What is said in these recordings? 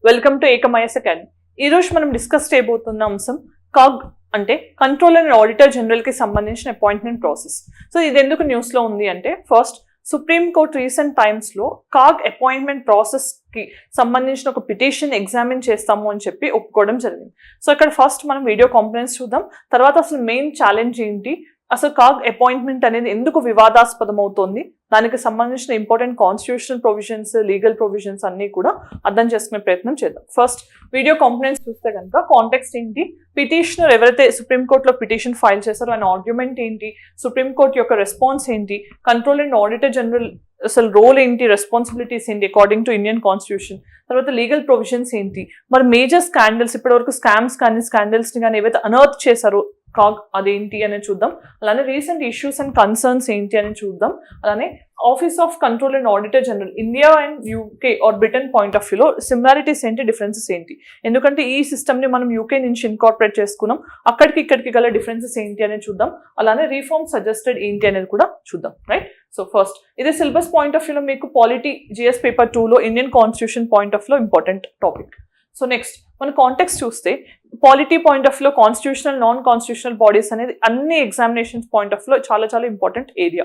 Welcome to ఏకమయస్ academy. ఈ రోజు మనం డిస్కస్ చేయబోతున్న అంశం కాగ్ అంటే కంట్రోలర్ అండ్ ఆడిటర్ జనరల్ కి సంబంధించిన అపాయింట్మెంట్ ప్రాసెస్. సో ఇది ఎందుకు న్యూస్ లో ఉంది అంటే, first supreme court recent times లో కాగ్ అపాయింట్మెంట్ ప్రాసెస్ కి సంబంధించిన ఒక పిటిషన్ ఎగ్జామిన్ చేస్తాము అని చెప్పి ఒప్పుకోవడం జరిగింది. సో ఇక్కడ ఫస్ట్ మనం వీడియో కాంపోనెంట్స్ చూద్దాం, తర్వాత అసలు మెయిన్ ఛాలెంజ్ ఏంటి, అసలు కాగ్ అపాయింట్మెంట్ అనేది ఎందుకు వివాదాస్పదం అవుతోంది, దానికి సంబంధించిన important constitutional provisions, legal provisions అన్ని కూడా అర్థం చేసుకునే ప్రయత్నం చేద్దాం. ఫస్ట్ వీడియో కాంపోనెంట్స్ చూస్తే కనుక కాంటెక్స్ట్ ఏంటి, పిటిషనర్ ఎవరైతే సుప్రీంకోర్టులో పిటిషన్ ఫైల్ చేశారో ఆయన ఆర్గ్యుమెంట్ ఏంటి, సుప్రీంకోర్టు యొక్క రెస్పాన్స్ ఏంటి, కంట్రోలర్ అండ్ ఆడిటర్ జనరల్ అసలు రోల్ ఏంటి, రెస్పాన్సిబిలిటీస్ ఏంటి అకార్డింగ్ టు ఇండియన్ కాన్స్టిట్యూషన్, తర్వాత లీగల్ ప్రొవిజన్స్ ఏంటి, మరి మేజర్ స్కాండల్స్ ఇప్పటివరకు స్కామ్స్ కానీ స్కాండల్స్ ని కానీ ఏవైతే అనర్త్ చేశారో కాగ్ అదేంటి అని చూద్దాం, అలానే రీసెంట్ ఇష్యూస్ అండ్ కన్సర్న్స్ ఏంటి అని చూద్దాం, అలానే office of control and auditor general India and UK or Britain point of వ్యూలో సిమిలారిటీస్ ఏంటి, డిఫరెన్సెస్ ఏంటి, ఎందుకంటే ఈ సిస్టమ్ ని మనం యూకే నుంచి ఇన్కార్పొరేట్ చేసుకున్నాం, అక్కడికి ఇక్కడికి గల డిఫరెన్సెస్ ఏంటి అనేది చూద్దాం, అలానే రీఫార్మ్ సజెస్టెడ్ ఏంటి అనేది కూడా చూద్దాం. రైట్, సో ఫస్ట్ ఇది సిలబస్ పాయింట్ ఆఫ్ వ్యూలో మీకు పాలిటీ జిఎస్ పేపర్ 2లో ఇండియన్ కాన్స్టిట్యూషన్ పాయింట్ ఆఫ్ వ్యూలో ఇంపార్టెంట్ టాపిక్. సో నెక్స్ట్ మన కాంటెక్స్ట్ చూస్తే పాలిటీ పాయింట్ ఆఫ్ వ్యూలో కాన్స్టిట్యూషనల్ నాన్ కాన్స్టిట్యూషనల్ బాడీస్ అనేది అన్ని ఎగ్జామినేషన్స్ పాయింట్ ఆఫ్ వ్యూలో చాలా చాలా ఇంపార్టెంట్ ఏరియా.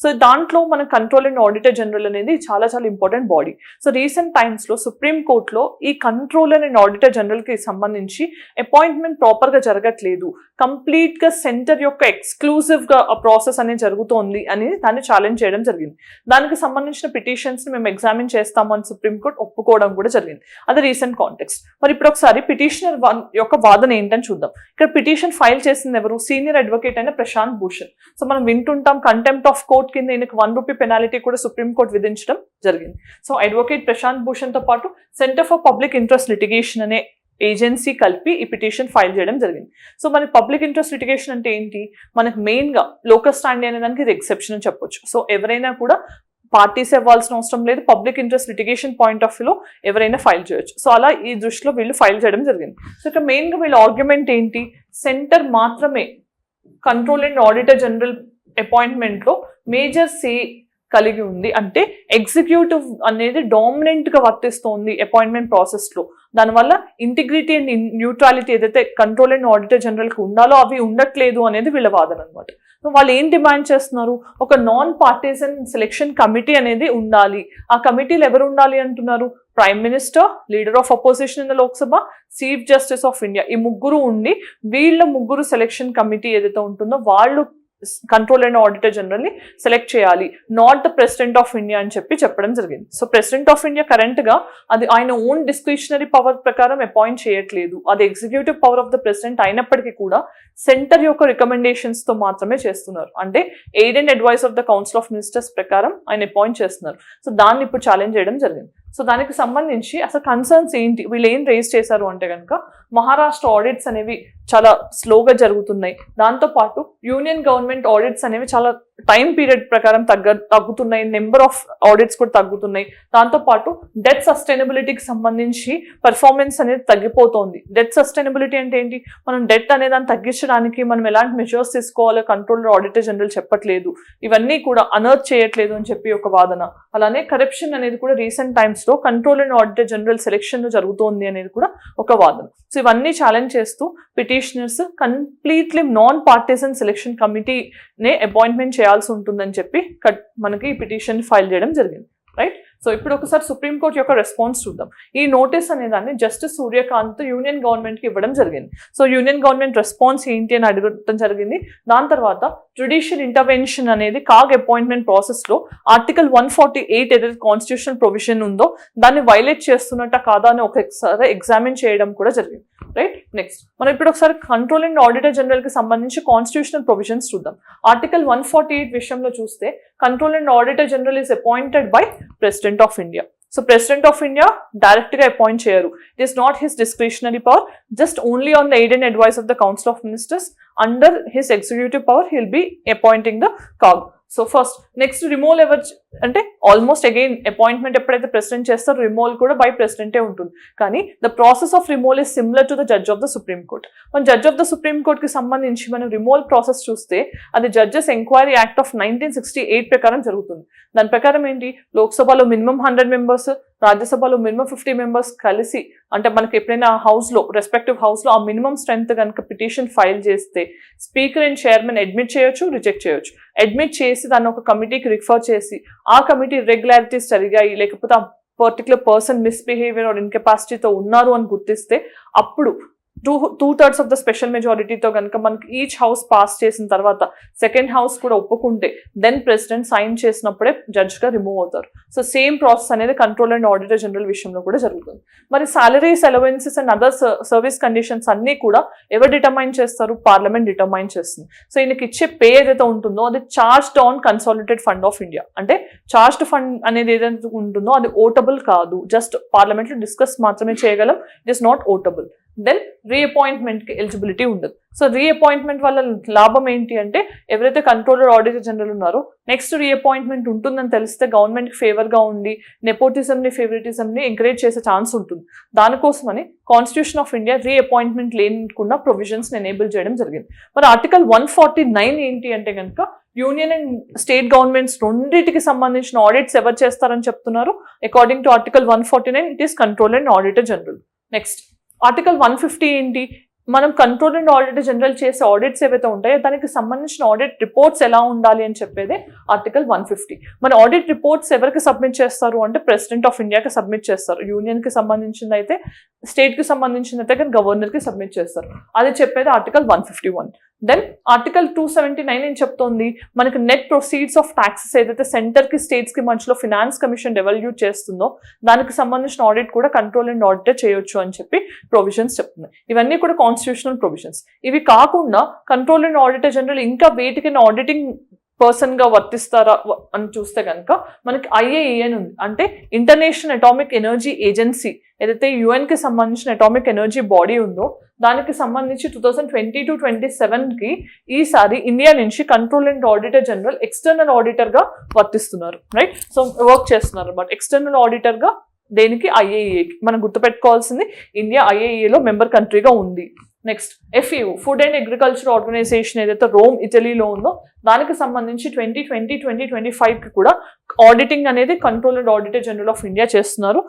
సో దాంట్లో మన కంట్రోల్ అండ్ ఆడిటర్ జనరల్ అనేది చాలా చాలా ఇంపార్టెంట్ బాడీ. సో రీసెంట్ టైమ్స్లో సుప్రీం కోర్టులో ఈ కంట్రోలర్ అండ్ ఆడిటర్ జనరల్కి సంబంధించి అపాయింట్మెంట్ ప్రాపర్గా జరగట్లేదు, కంప్లీట్గా సెంటర్ యొక్క ఎక్స్క్లూజివ్గా ఆ ప్రాసెస్ అనేది జరుగుతోంది అని దాన్ని ఛాలెంజ్ చేయడం జరిగింది. దానికి సంబంధించిన పిటిషన్స్ని మేము ఎగ్జామిన్ చేస్తాము అని సుప్రీంకోర్టు ఒప్పుకోవడం కూడా జరిగింది. అది రీసెంట్ కాంటెక్స్ట్. మరి ఇప్పుడు ఒకసారి పిటిషనర్ యొక్క వాదన ఏంటని చూద్దాం. ఇక్కడ పిటిషన్ ఫైల్ చేసింది ఎవరు, సీనియర్ అడ్వకేట్ అయిన ప్రశాంత్ భూషణ్. సో మనం వింటుంటాం కంటెంప్ట్ ఆఫ్ కోర్ట్ కింద ఈయనకు ₹1 పెనాల్టీ కూడా సుప్రీంకోర్టు విధించడం జరిగింది. సో అడ్వకేట్ ప్రశాంత్ భూషణ్ తో పాటు centre for public interest litigation అనే ఏజెన్సీ కలిపి ఈ పిటిషన్ ఫైల్ చేయడం జరిగింది. సో మన పబ్లిక్ ఇంట్రెస్ట్ లిటిగేషన్ అంటే ఏంటి, మనకు మెయిన్ గా లోకస్ స్టాండీ అనే దానికి ఇది ఎక్సెప్షన్ అని చెప్పొచ్చు. సో ఎవరైనా కూడా పార్టీస్ ఇవ్వాల్సిన అవసరం లేదు, public interest litigation point of వ్యూలో ఎవరైనా ఫైల్ చేయొచ్చు. సో అలా ఈ దృష్టిలో వీళ్ళు ఫైల్ చేయడం జరిగింది. సో ఇక్కడ మెయిన్గా వీళ్ళ ఆర్గ్యుమెంట్ ఏంటి, సెంటర్ మాత్రమే కంట్రోల్ అండ్ ఆడిటర్ జనరల్ అపాయింట్మెంట్లో మేజర్ సే కలిగి ఉంది, అంటే ఎగ్జిక్యూటివ్ అనేది డామినెంట్గా వర్తిస్తోంది అపాయింట్మెంట్ ప్రాసెస్లో. దానివల్ల ఇంటిగ్రిటీ అండ్ న్యూట్రాలిటీ ఏదైతే కంట్రోల్ అండ్ ఆడిటర్ జనరల్కి ఉండాలో అవి ఉండట్లేదు అనేది వీళ్ళ వాదన అనమాట. సో వాళ్ళు ఏం డిమాండ్ చేస్తున్నారు, ఒక నాన్ పార్టిజన్ సెలెక్షన్ కమిటీ అనేది ఉండాలి. ఆ కమిటీలు ఎవరు ఉండాలి అంటున్నారు, prime minister, leader of opposition in the Lok Sabha, chief justice of India, ఈ ముగ్గురు ఉండి వీళ్ళ ముగ్గురు సెలెక్షన్ కమిటీ ఏదైతే ఉంటుందో వాళ్ళు కంట్రోల్ అండ్ ఆడిటర్ జనరల్ ని సెలెక్ట్ చేయాలి, not the president of India అని చెప్పడం జరిగింది. So president of India current గా అది ఆయన ఓన్ డిస్క్రిషనరీ పవర్ ప్రకారం అపాయింట్ చేయట్లేదు, అది executive power of the president అయినప్పటికీ కూడా సెంటర్ యొక్క రికమెండేషన్స్ తో మాత్రమే చేస్తున్నారు, అంటే aid and advice of the council of ministers ప్రకారం ఆయన అపాయింట్ చేస్తున్నారు. సో దాన్ని ఇప్పుడు ఛాలెంజ్ చేయడం జరిగింది. సో దానికి సంబంధించి అసలు కన్సర్న్స్ ఏంటి, వీళ్ళు ఏం రేజ్ చేశారు అంటే కనుక, మహారాష్ట్ర ఆడిట్స్ అనేవి చాలా స్లోగా జరుగుతున్నాయి, దాంతోపాటు యూనియన్ గవర్నమెంట్ ఆడిట్స్ అనేవి చాలా టైం పీరియడ్ ప్రకారం తగ్గుతున్నాయి, నెంబర్ ఆఫ్ ఆడిట్స్ కూడా తగ్గుతున్నాయి, దాంతోపాటు డెట్ సస్టైనబిలిటీకి సంబంధించి పర్ఫార్మెన్స్ అనేది తగ్గిపోతుంది. డెట్ సస్టైనబిలిటీ అంటే ఏంటి, మనం డెట్ అనే దాన్ని తగ్గించడానికి మనం ఎలాంటి మెజర్స్ తీసుకోవాలో కంట్రోలర్ ఆడిటర్ జనరల్ చెప్పట్లేదు, ఇవన్నీ కూడా అనర్త్ చేయట్లేదు అని చెప్పి ఒక వాదన. అలానే కరప్షన్ అనేది కూడా రీసెంట్ టైమ్స్ లో controller and auditor general selection లో జరుగుతోంది అనేది కూడా ఒక వాదన. సో ఇవన్నీ ఛాలెంజ్ చేస్తూ petitioners completely non partisan selection కమిటీనే అపాయింట్మెంట్ చేయాల్సి ఉంటుందని చెప్పి మనకి ఈ పిటిషన్ ఫైల్ చేయడం జరిగింది. రైట్, సో ఇప్పుడు ఒకసారి సుప్రీంకోర్టు యొక్క రెస్పాన్స్ చూద్దాం. ఈ నోటీస్ అనేదాన్ని జస్టిస్ సూర్యకాంత్ యూనియన్ గవర్నమెంట్కి ఇవ్వడం జరిగింది. సో యూనియన్ గవర్నమెంట్ రెస్పాన్స్ ఏంటి అని అడగడం జరిగింది. దాని తర్వాత జ్యుడిషియల్ ఇంటర్వెన్షన్ అనేది కాగ్ అపాయింట్మెంట్ ప్రాసెస్లో ఆర్టికల్ 148 ఏదైతే కాన్స్టిట్యూషనల్ ప్రొవిజన్ ఉందో దాన్ని వైలేట్ చేస్తున్నట్ట కాదా అని ఒకసారి ఎగ్జామిన్ చేయడం కూడా జరిగింది. రైట్, నెక్స్ట్ మనం ఇప్పుడు ఒకసారి కంట్రోల్ అండ్ ఆడిటర్ జనరల్ కి సంబంధించి కాన్స్టిట్యూషనల్ ప్రొవిజన్స్ చూద్దాం. ఆర్టికల్ 148 విషయంలో చూస్తే control and auditor general is appointed by president of India. So president of India direct గా అపాయింట్ చేయరు, it is not his discretionary power, just only on the aid and advice of the council of ministers under his executive power he will be appointing the CAG. So first next removal ఎవరు అంటే almost again appointment ఎప్పుడైతే president చేస్తారో removal కూడా by ప్రెసిడెంటే ఉంటుంది, కానీ the process of removal is similar to the judge of the supreme court. మన judge of the supreme court కి సంబంధించి మనం రిమూవల్ ప్రాసెస్ చూస్తే అది జడ్జెస్ ఎంక్వైరీ యాక్ట్ ఆఫ్ 1968 ప్రకారం జరుగుతుంది. దాని ప్రకారం ఏంటి, లోక్సభలో మినిమం 100 మెంబర్స్, రాజ్యసభలో మినిమం 50 మెంబర్స్ కలిసి, అంటే మనకి ఎప్పుడైనా హౌస్లో రెస్పెక్టివ్ హౌస్లో ఆ మినిమం స్ట్రెంత్ కనుక పిటిషన్ ఫైల్ చేస్తే స్పీకర్ అండ్ చైర్మన్ అడ్మిట్ చేయొచ్చు, రిజెక్ట్ చేయొచ్చు. అడ్మిట్ చేసి దాన్ని ఒక కమిటీకి రిఫర్ చేసి ఆ కమిటీ ఇర్రెగ్యులారిటీస్ జరిగాయి, లేకపోతే ఆ పర్టికులర్ పర్సన్ మిస్బిహేవియర్ ఆర్ ఇన్కెపాసిటీతో ఉన్నారు అని గుర్తిస్తే అప్పుడు 2/3 ఆఫ్ ద స్పెషల్ మెజారిటీతో కనుక మనకి ఈచ్ హౌస్ పాస్ చేసిన తర్వాత సెకండ్ హౌస్ కూడా ఒప్పుకుంటే దెన్ ప్రెసిడెంట్ సైన్ చేసినప్పుడే జడ్జ్గా రిమూవ్ అవుతారు. సో సేమ్ ప్రాసెస్ అనేది కంట్రోలర్ అండ్ ఆడిటర్ జనరల్ విషయంలో కూడా జరుగుతుంది. మరి salaries, allowances and other service conditions అన్నీ కూడా ఎవరు డిటర్మైన్ చేస్తారు? పార్లమెంట్ డిటర్మైన్ చేస్తుంది. సో ఈయనకి ఇచ్చే పే ఏదైతే ఉంటుందో అది charged on consolidated fund of India. అంటే చార్జ్డ్ ఫండ్ అనేది ఏదైతే ఉంటుందో అది ఓటబుల్ కాదు, జస్ట్ పార్లమెంట్లో డిస్కస్ మాత్రమే చేయగలం, it is not votable. Then రీఅపాయింట్మెంట్కి ఎలిజిబిలిటీ ఉండదు. సో రీఅపాయింట్మెంట్ వల్ల లాభం ఏంటి అంటే ఎవరైతే కంట్రోలర్ ఆడిటర్ జనరల్ ఉన్నారో నెక్స్ట్ రీఅపాయింట్మెంట్ ఉంటుందని తెలిస్తే గవర్నమెంట్కి ఫేవర్గా ఉండి నెపోటిజంని, ఫేవరెటిజంని ఎంకరేజ్ చేసే ఛాన్స్ ఉంటుంది. దానికోసమని కాన్స్టిట్యూషన్ ఆఫ్ ఇండియా రీఅపాయింట్మెంట్ లేకుండా ప్రొవిజన్స్ని ఎనేబుల్ చేయడం జరిగింది. మరి ఆర్టికల్ 149 ఏంటి అంటే కనుక యూనియన్ అండ్ స్టేట్ గవర్నమెంట్స్ రెండింటికి సంబంధించిన ఆడిట్స్ ఎవరు చేస్తారని చెప్తున్నారు? According to article 149 it is controller and auditor general. Next article 150 ఏంటి? మనం కంట్రోల్ అండ్ ఆడిటర్ జనరల్ చేసే ఆడిట్స్ ఏవైతే ఉంటాయో దానికి సంబంధించిన ఆడిట్ రిపోర్ట్స్ ఎలా ఉండాలి అని చెప్పేది ఆర్టికల్ 150. మన ఆడిట్ రిపోర్ట్స్ ఎవరికి సబ్మిట్ చేస్తారు అంటే ప్రెసిడెంట్ ఆఫ్ ఇండియాకి సబ్మిట్ చేస్తారు. యూనియన్కి సంబంధించింది అయితే, స్టేట్కి సంబంధించింది అయితే గవర్నర్కి సబ్మిట్ చేస్తారు. అది చెప్పేది ఆర్టికల్ 151. దెన్ ఆర్టికల్ 279 ఏం చెప్తోంది? మనకి నెట్ ప్రొసీడ్స్ ఆఫ్ ట్యాక్సెస్ ఏదైతే సెంటర్కి స్టేట్స్కి మధ్యలో ఫినాన్స్ కమిషన్ డెవల్యూట్ చేస్తుందో దానికి సంబంధించిన ఆడిట్ కూడా కంట్రోల్ అండ్ ఆడిటర్ చేయొచ్చు అని చెప్పి ప్రొవిజన్స్ చెప్తున్నాయి. ఇవన్నీ కూడా కాన్స్టిట్యూషనల్ ప్రొవిజన్స్. ఇవి కాకుండా కంట్రోల్ అండ్ ఆడిటర్ జనరల్ ఇంకా వేటికి ఆడిటింగ్ పర్సన్గా వర్తిస్తారా అని చూస్తే కనుక మనకి IAEA అని ఉంది. అంటే ఇంటర్నేషనల్ అటామిక్ ఎనర్జీ ఏజెన్సీ ఏదైతే యుఎన్కి సంబంధించిన అటామిక్ ఎనర్జీ బాడీ ఉందో దానికి సంబంధించి 2022-27కి ఈసారి ఇండియా నుంచి control and auditor general external ఆడిటర్గా వర్తిస్తున్నారు, రైట్? సో వర్క్ చేస్తున్నారు. బట్ ఎక్స్టర్నల్ ఆడిటర్గా దేనికి? IAEAకి. మనం గుర్తుపెట్టుకోవాల్సింది ఇండియా IAEAలో మెంబర్ కంట్రీగా ఉంది. Next FAO, food and agriculture organisation ఏదైతే రోమ్, ఇటలీలో ఉందో దానికి సంబంధించి 2020-2025కి కూడా ఆడిటింగ్ అనేది control and auditor general of India చేస్తున్నారు.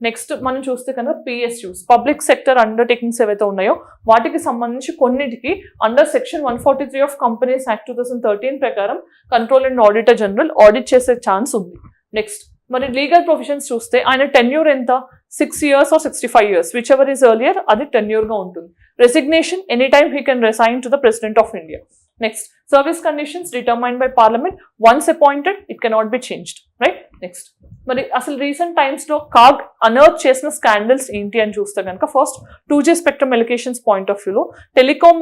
నెక్స్ట్ మనం చూస్తే కనుక PSUs, పబ్లిక్ సెక్టర్ అండర్టేకింగ్స్ ఏవైతే ఉన్నాయో వాటికి సంబంధించి కొన్నిటికి under section 143 of companies act 2013 ప్రకారం control and auditor general audit చేసే ఛాన్స్ ఉంది. నెక్స్ట్ మరి లీగల్ ప్రొవిజన్స్ చూస్తే ఆయన టెన్యూర్ ఎంత? 6 years or 65 years, which ever is earlier అది టెన్యూర్గా ఉంటుంది. Resignation any time he can resign to the president of India. Next service conditions determined by parliament, once appointed it cannot be changed, right? Next మరి అసలు recent టైమ్స్లో CAG unearth చేసిన scandals ఏంటి అని చూస్తే కనుక first 2G spectrum allocations point of వ్యూలో telecom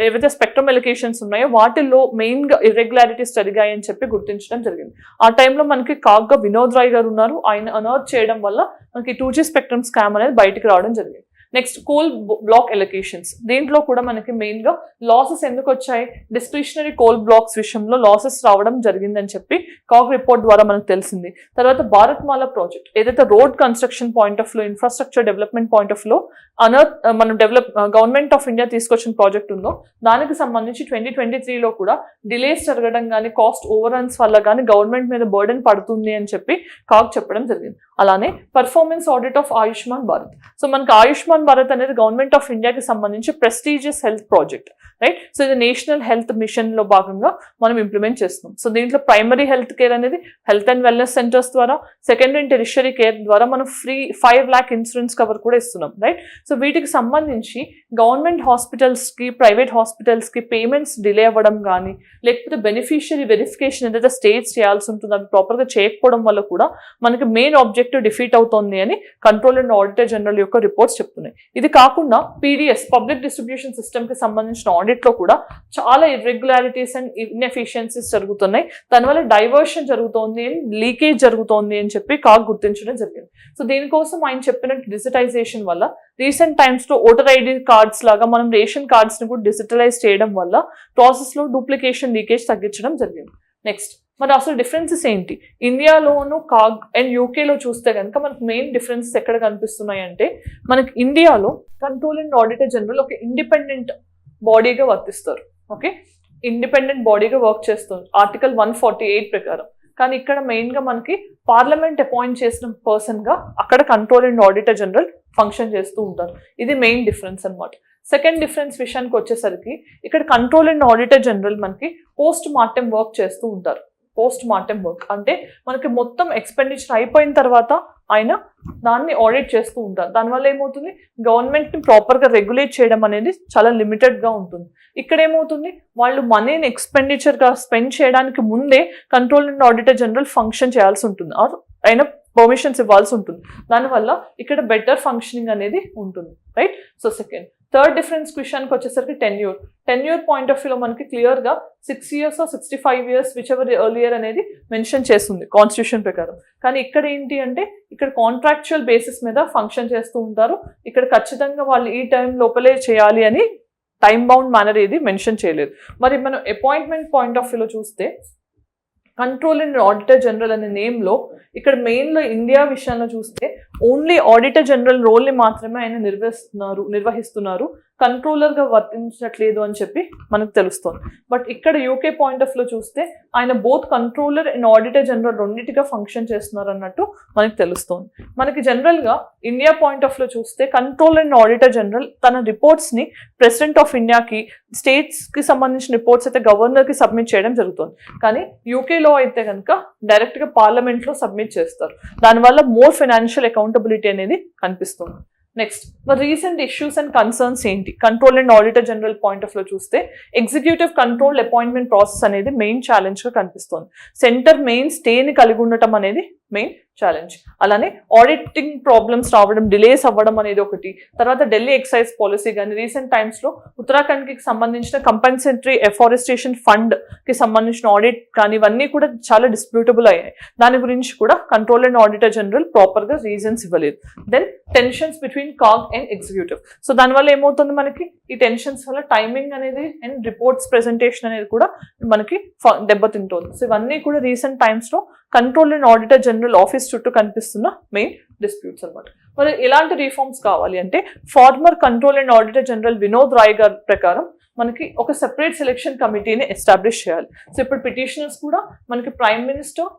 ఏవైతే స్పెక్ట్రమ్ ఎలికేషన్స్ ఉన్నాయో వాటిల్లో మెయిన్గా ఇర్రెగ్యులారిటీస్ జరిగాయి అని చెప్పి గుర్తించడం జరిగింది. ఆ టైంలో మనకి కాగ్గా వినోద్ రాయ్ గారు ఉన్నారు. ఆయన అనర్త్ చేయడం వల్ల మనకి 2G స్పెక్ట్రమ్ స్కామ్ అనేది బయటికి రావడం జరిగింది. నెక్స్ట్ కోల్ బ్లాక్ ఎలొకేషన్స్, దీంట్లో కూడా మనకి మెయిన్గా లాసెస్ ఎందుకు వచ్చాయి? డిస్క్రిషనరీ కోల్ బ్లాక్స్ విషయంలో లాసెస్ రావడం జరిగిందని చెప్పి కాగ్ రిపోర్ట్ ద్వారా మనకు తెలిసింది. తర్వాత భారత్మాల ప్రాజెక్ట్ ఏదైతే రోడ్ కన్స్ట్రక్షన్ పాయింట్ ఆఫ్ లో, ఇన్ఫ్రాస్ట్రక్చర్ డెవలప్మెంట్ పాయింట్ ఆఫ్ లో మనం గవర్నమెంట్ ఆఫ్ ఇండియా తీసుకొచ్చిన ప్రాజెక్ట్ ఉందో దానికి సంబంధించి 2023లో కూడా డిలేస్ జరగడం కానీ, కాస్ట్ ఓవర్ రన్స్ వల్ల కానీ గవర్నమెంట్ మీద బర్డెన్ పడుతుంది అని చెప్పి కాగ్ చెప్పడం జరిగింది. అలానే performance audit of Ayushman Bharat. So మనకి ఆయుష్మాన్ భారత్ అనేది గవర్నమెంట్ ఆఫ్ ఇండియాకి సంబంధించి prestigious health project, right? So ఇది నేషనల్ హెల్త్ మిషన్ లో భాగంగా మనం ఇంప్లిమెంట్ చేస్తున్నాం. సో దీంట్లో ప్రైమరీ హెల్త్ కేర్ అనేది హెల్త్ అండ్ వెల్నెస్ సెంటర్స్ ద్వారా, సెకండరీ అండ్ టెరిషరీ కేర్ ద్వారా మనం ఫ్రీ 5 lakh ఇన్సూరెన్స్ కవర్ కూడా ఇస్తున్నాం, రైట్? సో వీటికి సంబంధించి గవర్నమెంట్ హాస్పిటల్స్కి, ప్రైవేట్ హాస్పిటల్స్కి పేమెంట్స్ డిలే అవ్వడం కానీ, లేకపోతే బెనిఫిషియరీ వెరిఫికేషన్ ఏదైతే స్టేట్స్ చేయాల్సి ఉంటుంది అవి ప్రాపర్గా చేయకపోవడం వల్ల కూడా మనకి మెయిన్ ఆబ్జెక్టివ్ డిఫీట్ అవుతోంది అని కంట్రోల్ అండ్ ఆడిటర్ జనరల్ యొక్క రిపోర్ట్స్ చెప్తున్నాయి. ఇది కాకుండా PDS, పబ్లిక్ డిస్ట్రిబ్యూషన్ సిస్టమ్కి సంబంధించిన ఆడిట్లో కూడా చాలా ఇర్రెగ్యులారిటీస్ అండ్ ఇన్ఎఫిషియన్సీస్ జరుగుతున్నాయి. దానివల్ల డైవర్షన్ జరుగుతోంది, లీకేజ్ జరుగుతోంది అని చెప్పి కాగ్ గుర్తించడం జరిగింది. సో దీనికోసం ఆయన చెప్పినట్టు డిజిటైజేషన్ వల్ల రీసెంట్ టైమ్స్లో ఓటర్ ID కార్డ్స్ లాగా మనం రేషన్ కార్డ్స్ని కూడా డిజిటలైజ్ చేయడం వల్ల ప్రాసెస్లో డూప్లికేషన్, లీకేజ్ తగ్గించడం జరిగింది. నెక్స్ట్ మరి అసలు డిఫరెన్సెస్ ఏంటి? ఇండియాలోను కాగ్ అండ్ యూకేలో చూస్తే కనుక మనకు మెయిన్ డిఫరెన్సెస్ ఎక్కడ కనిపిస్తున్నాయి అంటే మనకి ఇండియాలో కంట్రోల్ అండ్ ఆడిటర్ జనరల్ ఒక ఇండిపెండెంట్ బాడీగా వర్తిస్తారు. ఓకే, ఇండిపెండెంట్ బాడీగా వర్క్ చేస్తుంది ఆర్టికల్ 148 ప్రకారం. కానీ ఇక్కడ మెయిన్గా మనకి పార్లమెంట్ అపాయింట్ చేసిన పర్సన్గా అక్కడ control and auditor general function చేస్తూ ఉంటారు. ఇది మెయిన్ డిఫరెన్స్ అనమాట. సెకండ్ డిఫరెన్స్ విషయానికి వచ్చేసరికి ఇక్కడ కంట్రోల్ అండ్ ఆడిటర్ జనరల్ మనకి పోస్ట్ మార్టం వర్క్ చేస్తూ ఉంటారు. పోస్ట్ మార్టం వర్క్ అంటే మనకి మొత్తం ఎక్స్పెండిచర్ అయిపోయిన తర్వాత ఆయన దాన్ని ఆడిట్ చేస్తూ ఉంటారు. దానివల్ల ఏమవుతుంది, గవర్నమెంట్ని ప్రాపర్గా రెగ్యులేట్ చేయడం అనేది చాలా లిమిటెడ్గా ఉంటుంది. ఇక్కడ ఏమవుతుంది, వాళ్ళు మనీని ఎక్స్పెండిచర్గా స్పెండ్ చేయడానికి ముందే control and auditor general function చేయాల్సి ఉంటుంది, ఆయన పర్మిషన్స్ ఇవ్వాల్సి ఉంటుంది. దానివల్ల ఇక్కడ బెటర్ ఫంక్షనింగ్ అనేది ఉంటుంది, right. So second. Third difference విషయానికి వచ్చేసరికి టెన్యూర్ పాయింట్ ఆఫ్ వ్యూలో మనకి క్లియర్గా 6 years or 65 years which ever earlier అనేది మెన్షన్ చేస్తుంది కాన్స్టిట్యూషన్ ప్రకారం. కానీ ఇక్కడ ఏంటి అంటే ఇక్కడ కాంట్రాక్చువల్ బేసిస్ మీద ఫంక్షన్ చేస్తూ ఉంటారు. ఇక్కడ ఖచ్చితంగా వాళ్ళు ఈ టైం లోపలే చేయాలి అని టైం బౌండ్ మేనర్ ఏది మెన్షన్ చేయలేదు. మరి మనం అపాయింట్మెంట్ పాయింట్ ఆఫ్ వ్యూలో చూస్తే కంట్రోల్ అండ్ ఆడిటర్ జనరల్ అనే నేమ్లో ఇక్కడ మెయిన్లో ఇండియా విషయంలో చూస్తే ఓన్లీ ఆడిటర్ జనరల్ రోల్ని మాత్రమే ఆయన నిర్వహిస్తున్నారు, కంట్రోలర్గా వర్తించట్లేదు అని చెప్పి మనకు తెలుస్తుంది. బట్ ఇక్కడ యూకే పాయింట్ ఆఫ్ లో చూస్తే ఆయన both controller and auditor general రెండింటిగా ఫంక్షన్ చేస్తున్నారు అన్నట్టు మనకు తెలుస్తుంది. మనకి జనరల్గా ఇండియా పాయింట్ ఆఫ్ లో చూస్తే కంట్రోలర్ అండ్ ఆడిటర్ జనరల్ తన రిపోర్ట్స్ని ప్రెసిడెంట్ ఆఫ్ ఇండియాకి, స్టేట్స్కి సంబంధించిన రిపోర్ట్స్ అయితే గవర్నర్కి సబ్మిట్ చేయడం జరుగుతుంది. కానీ యూకేలో అయితే కనుక డైరెక్ట్గా పార్లమెంట్లో సబ్మిట్ చేస్తారు. దానివల్ల మోర్ ఫైనాన్షియల్ అకౌంటబిలిటీ అనేది కనిపిస్తుంది. నెక్స్ట్, మరి రీసెంట్ ఇష్యూస్ అండ్ కన్సర్న్స్ ఏంటి? Control and auditor general point of లో చూస్తే ఎగ్జిక్యూటివ్ కంట్రోల్ అపాయింట్మెంట్ ప్రాసెస్ అనేది మెయిన్ ఛాలెంజ్ గా కనిపిస్తుంది. సెంటర్ మెయిన్ స్టేని కలిగి ఉండటం అనేది మెయిన్ ఛాలెంజ్. అలానే ఆడిటింగ్ ప్రాబ్లమ్స్ రావడం, డిలేస్ అవ్వడం అనేది ఒకటి. తర్వాత ఢిల్లీ ఎక్సైజ్ పాలసీ కానీ రీసెంట్ టైమ్స్లో ఉత్తరాఖండ్కి సంబంధించిన కంపెన్సేటరీ ఎఫారెస్టేషన్ ఫండ్కి సంబంధించిన ఆడిట్ కానీ ఇవన్నీ కూడా చాలా డిస్ప్యూటబుల్ అయ్యాయి. దాని గురించి కూడా కంట్రోల్ అండ్ ఆడిటర్ జనరల్ ప్రాపర్గా రీజన్స్ ఇవ్వలేదు. Then tensions between CAG and executive. So దానివల్ల ఏమవుతుంది, మనకి ఈ టెన్షన్స్ వల్ల టైమింగ్ అనేది అండ్ రిపోర్ట్స్ ప్రెజెంటేషన్ అనేది కూడా మనకి దెబ్బతింటుంది. సో ఇవన్నీ కూడా రీసెంట్ టైమ్స్లో control and auditor general office చుట్టూ కనిపిస్తున్న మెయిన్ డిస్ప్యూట్స్ అనమాట. మరి ఎలాంటి రిఫార్మ్స్ కావాలి అంటే former control and auditor general Vinod Rai గారి ప్రకారం మనకి ఒక సెపరేట్ సెలెక్షన్ కమిటీని ఎస్టాబ్లిష్ చేయాలి. సో ఇప్పుడు పిటిషనర్స్ కూడా మనకి prime minister,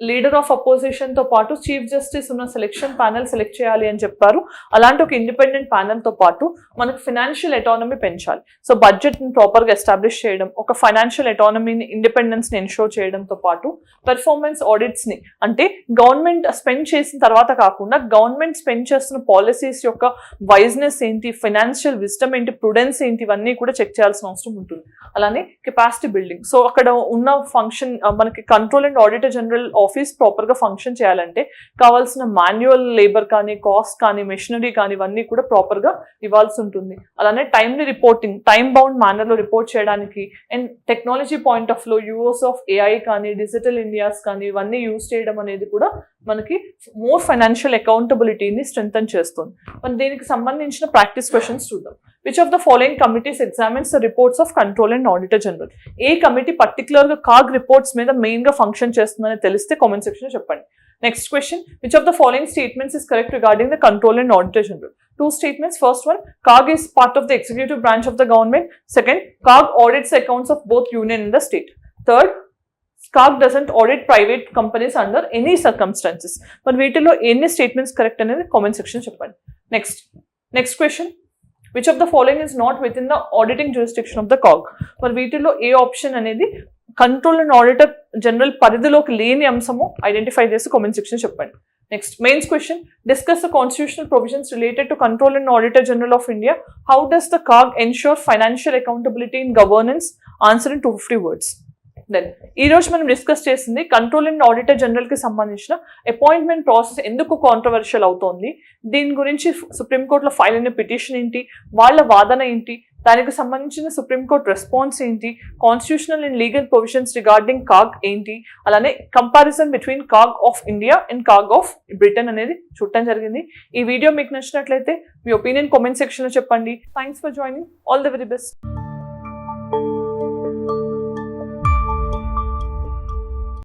leader of opposition తో పాటు చీఫ్ జస్టిస్ ఉన్న సెలెక్షన్ ప్యానెల్ సెలెక్ట్ చేయాలి అని చెప్పారు. అలాంటి ఒక ఇండిపెండెంట్ ప్యానెల్ తో పాటు మనకు ఫైనాన్షియల్ ఎటానమీ పెంచాలి. సో బడ్జెట్ ని ప్రాపర్ గా ఎస్టాబ్లిష్ చేయడం, ఒక ఫైనాన్షియల్ ఎటానమీని, ఇండిపెండెన్స్ ని ఎన్షోర్ చేయడంతో పాటు పెర్ఫార్మెన్స్ ఆడిట్స్ ని, అంటే గవర్నమెంట్ స్పెండ్ చేసిన తర్వాత కాకుండా గవర్నమెంట్ స్పెండ్ చేస్తున్న పాలసీస్ యొక్క వైజ్నెస్ ఏంటి, ఫైనాన్షియల్ విజ్డమ్ ఏంటి, ప్రుడెన్స్ ఏంటి, ఇవన్నీ కూడా చెక్ చేయాల్సిన అవసరం ఉంటుంది. అలానే కెపాసిటీ బిల్డింగ్. సో అక్కడ ఉన్న ఫంక్షన్ మనకి control and auditor general office proper గా ఫంక్షన్ చేయాలంటే కావాల్సిన మాన్యువల్ లేబర్ కానీ, కాస్ట్ కానీ, మెషినరీ కానీ ఇవన్నీ కూడా ప్రాపర్ గా ఇవ్వాల్సి ఉంటుంది. అలానే timely reporting, time bound manner లో రిపోర్ట్ చేయడానికి అండ్ టెక్నాలజీ పాయింట్ ఆఫ్ లో యూస్ ఆఫ్ ఏఐ కానీ, డిజిటల్ ఇండియాస్ కానీ ఇవన్నీ యూజ్ చేయడం అనేది కూడా మనకి మోర్ ఫైనాన్షియల్ అకౌంటబిలిటీని స్ట్రెంథన్ చేస్తుంది. మరి దీనికి సంబంధించిన ప్రాక్టీస్ క్వశ్చన్స్ చూద్దాం. Which of the following committees examines the reports of control and auditor general? A committee particular గా కాగ్ రిపోర్ట్స్ మీద మెయిన్ గా ఫంక్షన్ చేస్తుందని తెలిస్తే కామెంట్ సెక్షన్ లో చెప్పండి. Next question, which of the following statements is correct regarding the control and auditor general? Two statements. First one, COG is part of the executive branch of the government. Second, COG audits the accounts of both union and the state. Third, COG doesn't audit private companies under any circumstances. But వీటిలో ఎన్ని statements correct అనేది comment section చెప్పండి. Next question, which of the following is not with in the auditing jurisdiction of the COG? మరి వీటిలో ఏ option అనేది control and auditor general పరిధిలోకి లేని అంశము ఐడెంటిఫై చేసి కామెంట్ సెక్షన్ చెప్పండి. Next, mains question, discuss the constitutional provisions related to Control and Auditor General of India. How does the COG ensure financial accountability in governance? Answer in 250 words. Then, ఈ రోజు మనం discuss చేసింది control and auditor general కి సంబంధించిన appointment process ఎందుకు controversial అవుతోంది, దీని గురించి సుప్రీంకోర్టులో ఫైల్ అయిన పిటిషన్ ఏంటి, వాళ్ళ వాదన ఏంటి, దానికి సంబంధించిన సుప్రీంకోర్టు రెస్పాన్స్ ఏంటి, constitutional and legal provisions regarding CAG ఏంటి, అలానే comparison between CAG of India and CAG of Britain అనేది చూడటం జరిగింది. ఈ వీడియో మీకు నచ్చినట్లయితే మీ ఒపీనియన్ కామెంట్ సెక్షన్ లో చెప్పండి. Thanks for joining. All the very best.